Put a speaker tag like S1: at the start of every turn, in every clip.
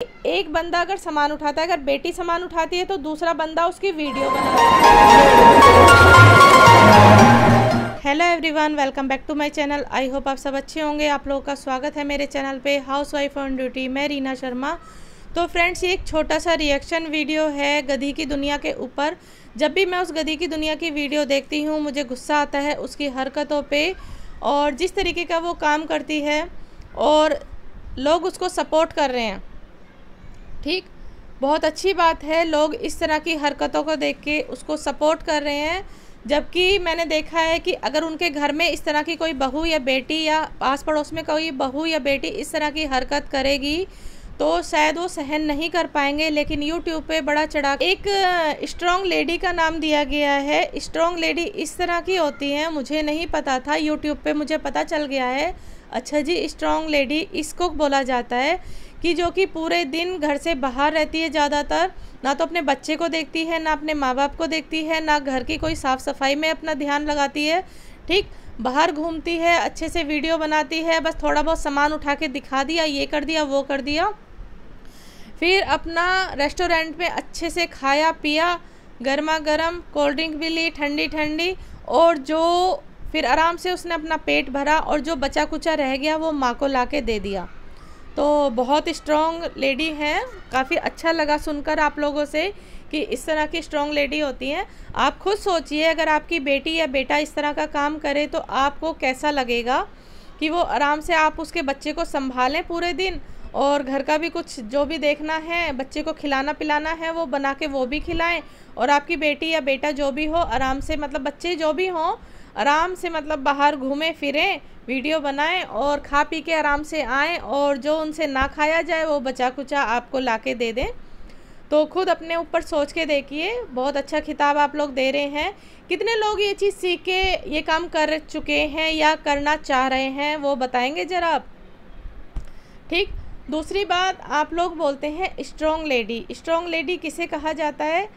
S1: एक बंदा अगर सामान उठाता है, अगर बेटी सामान उठाती है तो दूसरा बंदा उसकी वीडियो बनाता है। Hello everyone, welcome back to my channel. I hope आप सब अच्छे होंगे। आप लोगों का स्वागत है मेरे चैनल पे हाउस वाइफ ऑन ड्यूटी। मैं रीना शर्मा। तो फ्रेंड्स, ये एक छोटा सा रिएक्शन वीडियो है गधी की दुनिया के ऊपर। जब भी मैं उस गधी की दुनिया की वीडियो देखती हूँ मुझे गुस्सा आता है उसकी हरकतों पे और जिस तरीके का वो काम करती है, और लोग उसको सपोर्ट कर रहे हैं। ठीक, बहुत अच्छी बात है, लोग इस तरह की हरकतों को देख के उसको सपोर्ट कर रहे हैं। जबकि मैंने देखा है कि अगर उनके घर में इस तरह की कोई बहू या बेटी या आस पड़ोस में कोई बहू या बेटी इस तरह की हरकत करेगी तो शायद वो सहन नहीं कर पाएंगे। लेकिन यूट्यूब पे बड़ा चढ़ा एक स्ट्रॉन्ग लेडी का नाम दिया गया है। स्ट्रॉन्ग लेडी इस तरह की होती हैं, मुझे नहीं पता था, यूट्यूब पे मुझे पता चल गया है। अच्छा जी, स्ट्रॉन्ग लेडी इसको बोला जाता है कि जो कि पूरे दिन घर से बाहर रहती है, ज़्यादातर ना तो अपने बच्चे को देखती है, ना अपने माँ बाप को देखती है, ना घर की कोई साफ़ सफाई में अपना ध्यान लगाती है। ठीक, बाहर घूमती है, अच्छे से वीडियो बनाती है, बस थोड़ा बहुत सामान उठा के दिखा दिया, ये कर दिया वो कर दिया, फिर अपना रेस्टोरेंट में अच्छे से खाया पिया, गर्मा गर्म कोल्ड ड्रिंक भी ली ठंडी ठंडी, और जो फिर आराम से उसने अपना पेट भरा और जो बचा कुचा रह गया वो माँ को ला के दे दिया। तो बहुत स्ट्रॉन्ग लेडी हैं। काफ़ी अच्छा लगा सुनकर आप लोगों से कि इस तरह की स्ट्रॉन्ग लेडी होती हैं। आप खुद सोचिए, अगर आपकी बेटी या बेटा इस तरह का काम करे तो आपको कैसा लगेगा कि वो आराम से आप उसके बच्चे को संभालें पूरे दिन, और घर का भी कुछ जो भी देखना है, बच्चे को खिलाना पिलाना है वो बना के वो भी खिलाएं, और आपकी बेटी या बेटा जो भी हो आराम से, मतलब बच्चे जो भी हों आराम से, मतलब बाहर घूमें फिरें, वीडियो बनाएं और खा पी के आराम से आएँ, और जो उनसे ना खाया जाए वो बचा कुचा आपको लाके दे दें। तो खुद अपने ऊपर सोच के देखिए, बहुत अच्छा खिताब आप लोग दे रहे हैं। कितने लोग ये चीज़ सीख के ये काम कर चुके हैं या करना चाह रहे हैं वो बताएंगे ज़रा आप। ठीक, दूसरी बात, आप लोग बोलते हैं स्ट्रॉन्ग लेडी। स्ट्रॉन्ग लेडी किसे कहा जाता है?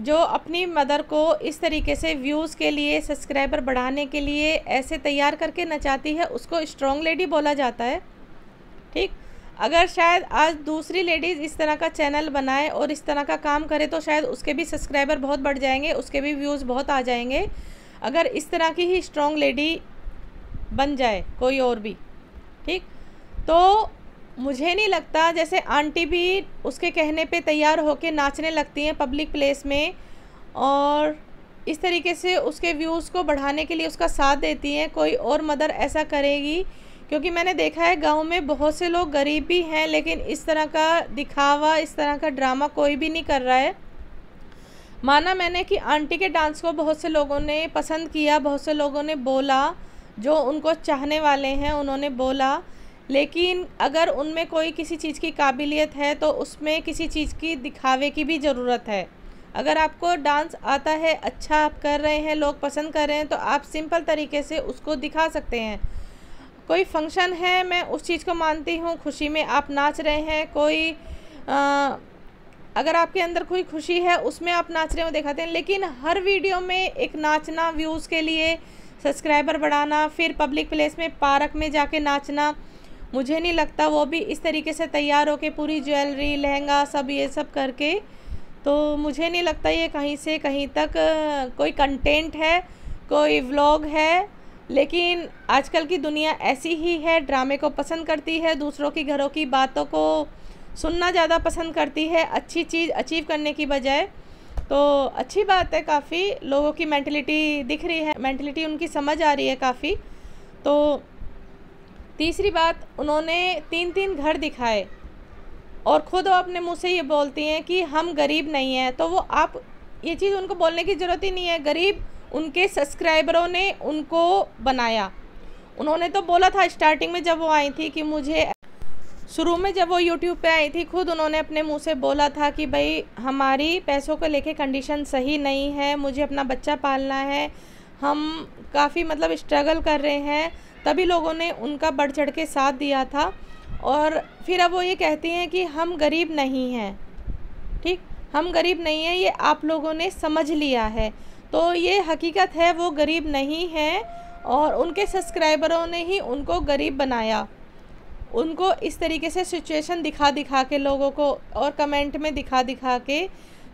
S1: जो अपनी मदर को इस तरीके से व्यूज़ के लिए, सब्सक्राइबर बढ़ाने के लिए ऐसे तैयार करके नचाती है, उसको स्ट्रॉन्ग लेडी बोला जाता है। ठीक, अगर शायद आज दूसरी लेडीज़ इस तरह का चैनल बनाए और इस तरह का काम करे तो शायद उसके भी सब्सक्राइबर बहुत बढ़ जाएंगे, उसके भी व्यूज़ बहुत आ जाएंगे, अगर इस तरह की ही स्ट्रॉन्ग लेडी बन जाए कोई और भी। ठीक, तो मुझे नहीं लगता, जैसे आंटी भी उसके कहने पे तैयार होके नाचने लगती हैं पब्लिक प्लेस में और इस तरीके से उसके व्यूज़ को बढ़ाने के लिए उसका साथ देती हैं, कोई और मदर ऐसा करेगी? क्योंकि मैंने देखा है गांव में बहुत से लोग गरीब भी हैं, लेकिन इस तरह का दिखावा, इस तरह का ड्रामा कोई भी नहीं कर रहा है। माना मैंने कि आंटी के डांस को बहुत से लोगों ने पसंद किया, बहुत से लोगों ने बोला, जो उनको चाहने वाले हैं उन्होंने बोला, लेकिन अगर उनमें कोई किसी चीज़ की काबिलियत है तो उसमें किसी चीज़ की दिखावे की भी ज़रूरत है। अगर आपको डांस आता है, अच्छा आप कर रहे हैं, लोग पसंद कर रहे हैं, तो आप सिंपल तरीके से उसको दिखा सकते हैं। कोई फंक्शन है, मैं उस चीज़ को मानती हूँ, खुशी में आप नाच रहे हैं, कोई अगर आपके अंदर कोई खुशी है उसमें आप नाच रहे हो दिखाते हैं, लेकिन हर वीडियो में एक नाचना, व्यूज़ के लिए, सब्सक्राइबर बढ़ाना, फिर पब्लिक प्लेस में पार्क में जाके नाचना, मुझे नहीं लगता वो भी इस तरीके से तैयार होके पूरी ज्वेलरी, लहंगा, सब ये सब करके, तो मुझे नहीं लगता ये कहीं से कहीं तक कोई कंटेंट है, कोई व्लॉग है। लेकिन आजकल की दुनिया ऐसी ही है, ड्रामे को पसंद करती है, दूसरों की घरों की बातों को सुनना ज़्यादा पसंद करती है, अच्छी चीज़ अचीव करने की बजाय। तो अच्छी बात है, काफ़ी लोगों की मेंटलिटी दिख रही है, मेंटलिटी उनकी समझ आ रही है काफ़ी। तो तीसरी बात, उन्होंने 3-3 घर दिखाए और ख़ुद वो अपने मुंह से ये बोलती हैं कि हम गरीब नहीं हैं। तो वो, आप ये चीज़ उनको बोलने की ज़रूरत ही नहीं है, गरीब उनके सब्सक्राइबरों ने उनको बनाया। उन्होंने तो बोला था स्टार्टिंग में जब वो आई थी कि मुझे, शुरू में जब वो यूट्यूब पे आई थी, खुद उन्होंने अपने मुंह से बोला था कि भाई हमारी पैसों को लेके कंडीशन सही नहीं है, मुझे अपना बच्चा पालना है, हम काफ़ी मतलब स्ट्रगल कर रहे हैं, तभी लोगों ने उनका बढ़ चढ़ के साथ दिया था। और फिर अब वो ये कहती हैं कि हम गरीब नहीं हैं। ठीक, हम गरीब नहीं हैं, ये आप लोगों ने समझ लिया है। तो ये हकीकत है, वो गरीब नहीं हैं और उनके सब्सक्राइबरों ने ही उनको गरीब बनाया। उनको इस तरीके से सिचुएशन दिखा दिखा के लोगों को और कमेंट में दिखा दिखा के,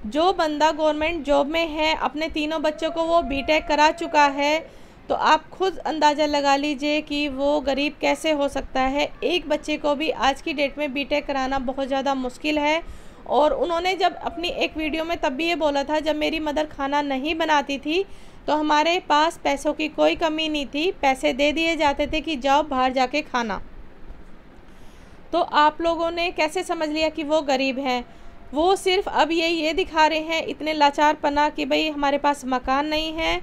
S1: जो बंदा गवर्नमेंट जॉब में है, अपने तीनों बच्चों को वो बीटेक करा चुका है, तो आप खुद अंदाज़ा लगा लीजिए कि वो गरीब कैसे हो सकता है। एक बच्चे को भी आज की डेट में बीटेक कराना बहुत ज़्यादा मुश्किल है। और उन्होंने जब अपनी एक वीडियो में तब भी ये बोला था, जब मेरी मदर खाना नहीं बनाती थी तो हमारे पास पैसों की कोई कमी नहीं थी, पैसे दे दिए जाते थे कि जाओ बाहर जाके खाना। तो आप लोगों ने कैसे समझ लिया कि वो गरीब हैं? वो सिर्फ अब ये दिखा रहे हैं इतने लाचारपना कि भाई हमारे पास मकान नहीं है।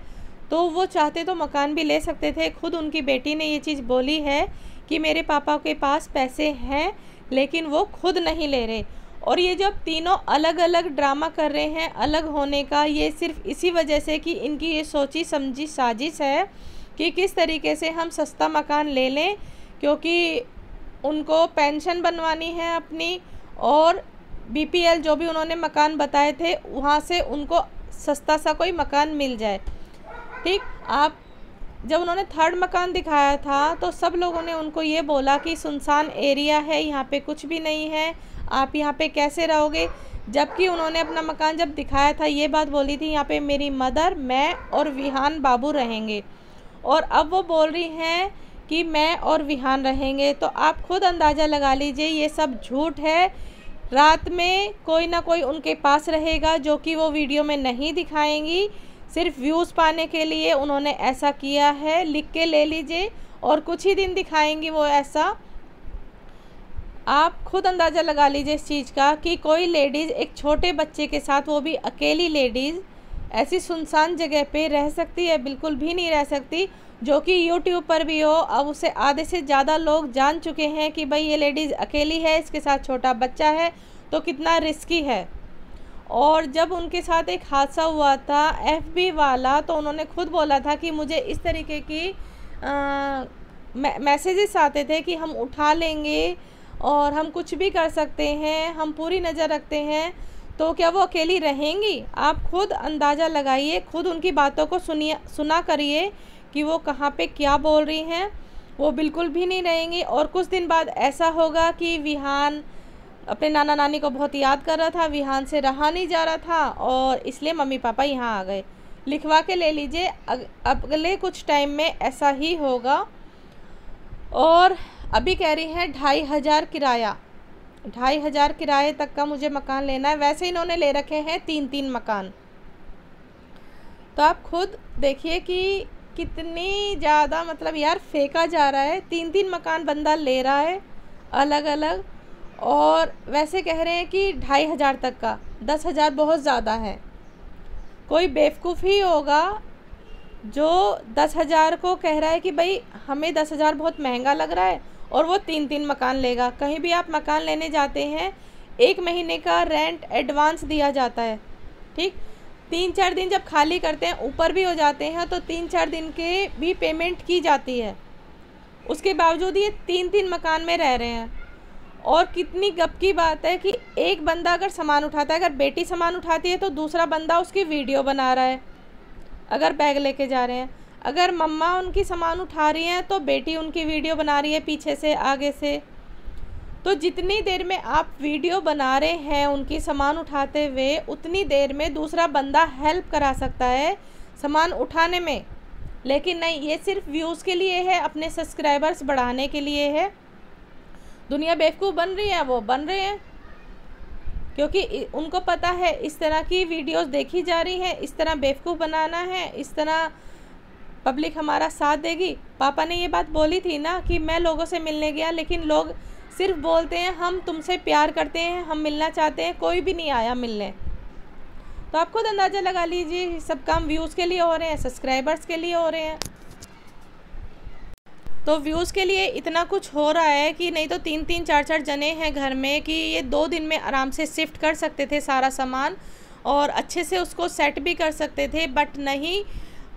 S1: तो वो चाहते तो मकान भी ले सकते थे। खुद उनकी बेटी ने ये चीज़ बोली है कि मेरे पापा के पास पैसे हैं लेकिन वो खुद नहीं ले रहे। और ये जब तीनों अलग अलग ड्रामा कर रहे हैं अलग होने का, ये सिर्फ इसी वजह से कि इनकी ये सोची समझी साजिश है कि किस तरीके से हम सस्ता मकान ले लें, क्योंकि उनको पेंशन बनवानी है अपनी, और बीपीएल जो भी उन्होंने मकान बताए थे वहाँ से उनको सस्ता सा कोई मकान मिल जाए। ठीक, आप जब उन्होंने थर्ड मकान दिखाया था तो सब लोगों ने उनको ये बोला कि सुनसान एरिया है, यहाँ पे कुछ भी नहीं है, आप यहाँ पे कैसे रहोगे। जबकि उन्होंने अपना मकान जब दिखाया था ये बात बोली थी, यहाँ पे मेरी मदर, मैं और विहान बाबू रहेंगे। और अब वो बोल रही हैं कि मैं और विहान रहेंगे। तो आप खुद अंदाज़ा लगा लीजिए ये सब झूठ है। रात में कोई ना कोई उनके पास रहेगा जो कि वो वीडियो में नहीं दिखाएंगी। सिर्फ व्यूज़ पाने के लिए उन्होंने ऐसा किया है, लिख के ले लीजिए, और कुछ ही दिन दिखाएंगी वो ऐसा। आप खुद अंदाज़ा लगा लीजिए इस चीज़ का कि कोई लेडीज़ एक छोटे बच्चे के साथ, वो भी अकेली लेडीज़, ऐसी सुनसान जगह पे रह सकती है? बिल्कुल भी नहीं रह सकती। जो कि यूट्यूब पर भी हो, अब उसे आधे से ज़्यादा लोग जान चुके हैं कि भाई ये लेडीज़ अकेली है, इसके साथ छोटा बच्चा है, तो कितना रिस्की है। और जब उनके साथ एक हादसा हुआ था एफबी वाला, तो उन्होंने खुद बोला था कि मुझे इस तरीके की मैसेजेस आते थे कि हम उठा लेंगे और हम कुछ भी कर सकते हैं, हम पूरी नज़र रखते हैं। तो क्या वो अकेली रहेंगी? आप खुद अंदाज़ा लगाइए, खुद उनकी बातों को सुना करिए कि वो कहाँ पे क्या बोल रही हैं। वो बिल्कुल भी नहीं रहेंगी। और कुछ दिन बाद ऐसा होगा कि विहान अपने नाना नानी को बहुत याद कर रहा था, विहान से रहा नहीं जा रहा था, और इसलिए मम्मी पापा यहाँ आ गए। लिखवा के ले लीजिए, अगले कुछ टाइम में ऐसा ही होगा। और अभी कह रही हैं 2500 किराया, 2500 किराए तक का मुझे मकान लेना है। वैसे इन्होंने ले रखे हैं 3-3 मकान। तो आप खुद देखिए कि कितनी ज़्यादा, मतलब यार फेंका जा रहा है। 3-3 मकान बंदा ले रहा है अलग अलग, और वैसे कह रहे हैं कि 2500 तक का। 10,000 बहुत ज़्यादा है। कोई बेवकूफ़ ही होगा जो 10,000 को कह रहा है कि भाई हमें 10,000 बहुत महंगा लग रहा है, और वो 3-3 मकान लेगा। कहीं भी आप मकान लेने जाते हैं 1 महीने का रेंट एडवांस दिया जाता है। ठीक, 3-4 दिन जब खाली करते हैं, ऊपर भी हो जाते हैं, तो 3-4 दिन के भी पेमेंट की जाती है। उसके बावजूद ये 3-3 मकान में रह रहे हैं। और कितनी गप की बात है कि एक बंदा अगर सामान उठाता है, अगर बेटी सामान उठाती है तो दूसरा बंदा उसकी वीडियो बना रहा है। अगर बैग लेके जा रहे हैं, अगर मम्मा उनकी सामान उठा रही हैं तो बेटी उनकी वीडियो बना रही है पीछे से आगे से। तो जितनी देर में आप वीडियो बना रहे हैं उनकी सामान उठाते हुए, उतनी देर में दूसरा बंदा हेल्प करा सकता है सामान उठाने में। लेकिन नहीं, ये सिर्फ व्यूज़ के लिए है, अपने सब्सक्राइबर्स बढ़ाने के लिए है। दुनिया बेवकूफ़ बन रही है, वो बन रहे हैं, क्योंकि उनको पता है इस तरह की वीडियोस देखी जा रही हैं, इस तरह बेवकूफ़ बनाना है, इस तरह पब्लिक हमारा साथ देगी। पापा ने ये बात बोली थी ना कि मैं लोगों से मिलने गया, लेकिन लोग सिर्फ बोलते हैं हम तुमसे प्यार करते हैं, हम मिलना चाहते हैं, कोई भी नहीं आया मिलने। तो आप खुद अंदाज़ा लगा लीजिए, सब काम व्यूज़ के लिए हो रहे हैं, सब्सक्राइबर्स के लिए हो रहे हैं। तो व्यूज़ के लिए इतना कुछ हो रहा है कि नहीं तो 3-3 4-4 जने हैं घर में कि ये 2 दिन में आराम से शिफ्ट कर सकते थे सारा सामान, और अच्छे से उसको सेट भी कर सकते थे। बट नहीं,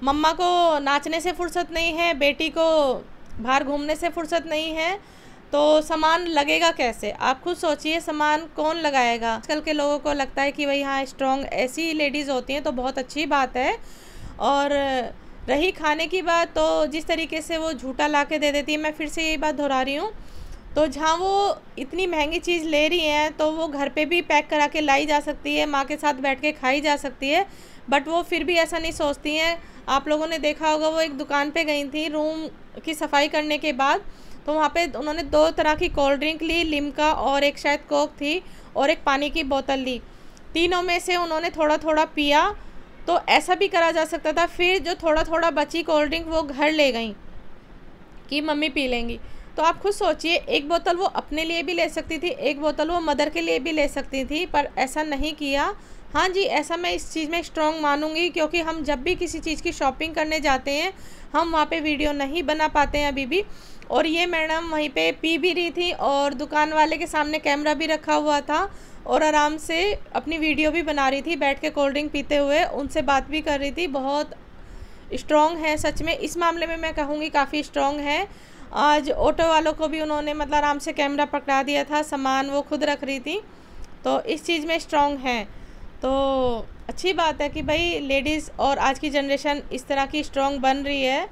S1: मम्मा को नाचने से फुर्सत नहीं है, बेटी को बाहर घूमने से फुर्सत नहीं है, तो सामान लगेगा कैसे? आप खुद सोचिए, सामान कौन लगाएगा? आजकल के लोगों को लगता है कि भाई हाँ स्ट्रॉन्ग ऐसी लेडीज़ होती हैं तो बहुत अच्छी बात है। और रही खाने की बात, तो जिस तरीके से वो झूठा ला के दे देती है, मैं फिर से यही बात दोहरा रही हूँ, तो जहाँ वो इतनी महंगी चीज़ ले रही हैं तो वो घर पे भी पैक करा के लाई जा सकती है, माँ के साथ बैठ के खाई जा सकती है, बट वो फिर भी ऐसा नहीं सोचती हैं। आप लोगों ने देखा होगा, वो एक दुकान पे गई थी रूम की सफाई करने के बाद, तो वहाँ पे उन्होंने 2 तरह की कोल्ड ड्रिंक ली, लिम्का और एक शायद कोक थी, और एक पानी की बोतल ली। तीनों में से उन्होंने थोड़ा थोड़ा पिया। तो ऐसा भी करा जा सकता था। फिर जो थोड़ा थोड़ा बची कोल्ड ड्रिंक वो घर ले गई कि मम्मी पी लेंगी। तो आप खुद सोचिए, एक बोतल वो अपने लिए भी ले सकती थी, एक बोतल वो मदर के लिए भी ले सकती थी, पर ऐसा नहीं किया। हाँ जी, ऐसा मैं इस चीज़ में स्ट्रॉन्ग मानूंगी, क्योंकि हम जब भी किसी चीज़ की शॉपिंग करने जाते हैं हम वहाँ पे वीडियो नहीं बना पाते हैं अभी भी। और ये मैडम वहीं पे पी भी रही थी और दुकान वाले के सामने कैमरा भी रखा हुआ था और आराम से अपनी वीडियो भी बना रही थी, बैठ के कोल्ड ड्रिंक पीते हुए उनसे बात भी कर रही थी। बहुत स्ट्रॉन्ग है सच में, इस मामले में मैं कहूँगी काफ़ी स्ट्रॉन्ग है। आज ऑटो वालों को भी उन्होंने मतलब आराम से कैमरा पकड़ा दिया था, सामान वो खुद रख रही थी, तो इस चीज़ में स्ट्रॉन्ग है। तो अच्छी बात है कि भाई लेडीज़ और आज की जनरेशन इस तरह की स्ट्रॉन्ग बन रही है,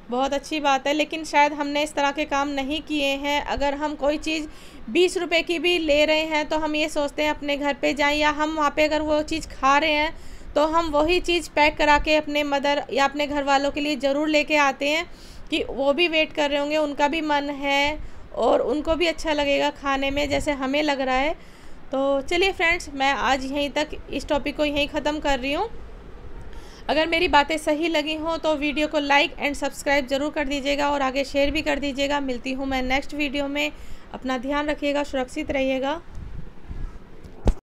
S1: बहुत अच्छी बात है। लेकिन शायद हमने इस तरह के काम नहीं किए हैं। अगर हम कोई चीज़ 20 रुपए की भी ले रहे हैं तो हम ये सोचते हैं अपने घर पे जाएं, या हम वहाँ पे अगर वो चीज़ खा रहे हैं तो हम वही चीज़ पैक करा के अपने मदर या अपने घर वालों के लिए ज़रूर लेके आते हैं कि वो भी वेट कर रहे होंगे, उनका भी मन है और उनको भी अच्छा लगेगा खाने में जैसे हमें लग रहा है। तो चलिए फ्रेंड्स, मैं आज यहीं तक इस टॉपिक को यहीं ख़त्म कर रही हूँ। अगर मेरी बातें सही लगी हों तो वीडियो को लाइक एंड सब्सक्राइब ज़रूर कर दीजिएगा और आगे शेयर भी कर दीजिएगा। मिलती हूँ मैं नेक्स्ट वीडियो में। अपना ध्यान रखिएगा, सुरक्षित रहिएगा।